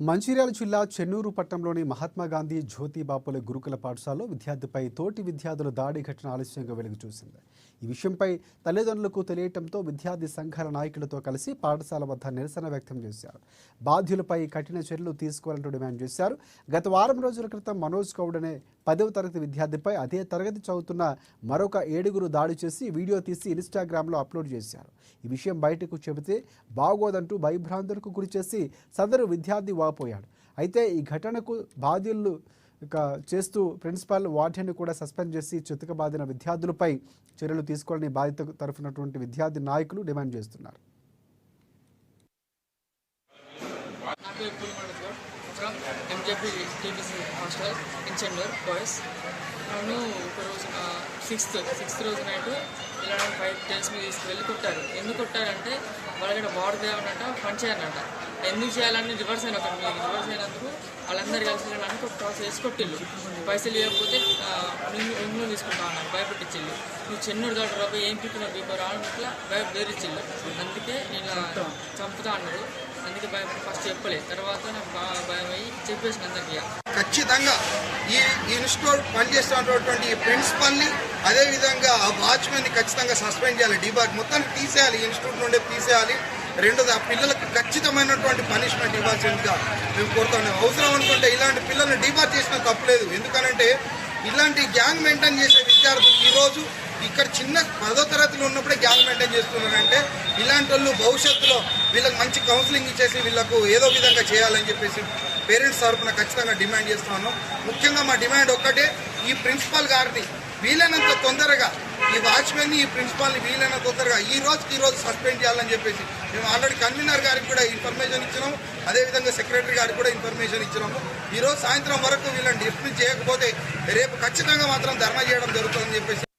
మంచిర్యాల జిల్లా చెన్నూరు పట్టణంలోని మహాత్మాగాంధీ జ్యోతిబాపులే గురుకుల పాఠశాలలో విద్యార్థిపై తోటి విద్యార్థుల దాడి ఘటన ఆలస్యంగా వెలుగు చూసింది. ఈ విషయంపై తల్లిదండ్రులకు తెలియటంతో విద్యార్థి సంఘాల నాయకులతో కలిసి పాఠశాల వద్ద నిరసన వ్యక్తం చేశారు. బాధ్యులపై కఠిన చర్యలు తీసుకోవాలంటూ డిమాండ్ చేశారు. గత వారం రోజుల క్రితం మనోజ్ గౌడ్ అనే 10వ తరగతి విద్యార్థిపై అదే తరగతి చదువుతున్న మరొక 7గురు దాడి చేసి వీడియో తీసి ఇన్స్టాగ్రామ్లో అప్లోడ్ చేశారు. ఈ విషయం బయటకు చెబితే బాగోదంటూ భయభ్రాంతులకు గురి చేసి సదరు విద్యార్థి వాపోయాడు. అయితే ఈ ఘటనకు బాధ్యులు చేస్తూ ప్రిన్సిపాల్ వార్డెన్ను కూడా సస్పెండ్ చేసి చితకబాదిన విద్యార్థులపై చర్యలు తీసుకోవాలని బాధిత తరఫునటువంటి విద్యార్థి నాయకులు డిమాండ్ చేస్తున్నారు. నన్ను ఒక రోజు సిక్స్త్ రోజు నైట్ ఇలా 5 days మీద తీసుకువెళ్ళి కొట్టారు. ఎందుకు కొట్టారంటే వాళ్ళకి బాడీ దేవనంట పని చేయాలంట. ఎందుకు చేయాలని రివర్స్ అయినందుకు వాళ్ళందరూ కలిసి నన్ను టాస్ వేసి కొట్టిళ్ళు. పైసలు ఇవ్వకపోతే ఇంట్లో తీసుకుంటా అన్నారు, భయపెట్టించిళ్ళు. నువ్వు చెన్నూరు దాటి రాబోయి ఏం పిక్కున్నావు బీపో రావడం ఇట్లా బెదిరించిళ్ళు. అందుకే నేను చంపుతా అన్నాడు. అందుకే భయపడి ఫస్ట్ చెప్పలేదు, తర్వాత నాకు బాగా భయం అయ్యి చెప్పేసిన అందరికీ. ఖచ్చితంగా ఈ ఇన్స్టిట్యూట్ పనిచేస్తున్నటువంటి ప్రిన్సిపల్ని అదేవిధంగా ఆ వాచ్మెన్ని ఖచ్చితంగా సస్పెండ్ చేయాలి, డిబార్ మొత్తాన్ని తీసేయాలి, ఇన్స్టిట్యూట్ నుండి తీసేయాలి. రెండోది ఆ పిల్లలకు ఖచ్చితమైనటువంటి పనిష్మెంట్ ఇవ్వాల్సిందిగా మేము కోరుతున్నాం. అవసరం అనుకుంటే ఇలాంటి పిల్లల్ని డిబార్ చేసిన తప్పులేదు. ఎందుకనంటే ఇలాంటి గ్యాంగ్ మెయింటైన్ చేసే విద్యార్థులు ఈరోజు ఇక్కడ చిన్న 10వ తరగతిలో ఉన్నప్పుడే గ్యాంగ్ మెయింటైన్ చేస్తున్నారంటే ఇలాంటి వాళ్ళు భవిష్యత్తులో వీళ్ళకి మంచి కౌన్సిలింగ్ ఇచ్చేసి వీళ్ళకు ఏదో విధంగా చేయాలని చెప్పేసి పేరెంట్స్ తరఫున ఖచ్చితంగా డిమాండ్ చేస్తున్నాను. ముఖ్యంగా మా డిమాండ్ ఒక్కటే, ఈ ప్రిన్సిపాల్ గారిని వీలైనంత తొందరగా, ఈ వాచ్మెన్ని ఈ ప్రిన్సిపాల్ని వీలైనంత తొందరగా ఈ రోజు సస్పెండ్ చేయాలని చెప్పేసి మేము ఆల్రెడీ కన్వీనర్ గారికి కూడా ఇన్ఫర్మేషన్ ఇచ్చినాము, అదేవిధంగా సెక్రటరీ గారికి కూడా ఇన్ఫర్మేషన్ ఇచ్చినాము. ఈరోజు సాయంత్రం వరకు వీళ్ళని డిస్మిస్ చేయకపోతే రేపు ఖచ్చితంగా మాత్రం ధర్నా చేయడం జరుగుతుందని చెప్పేసి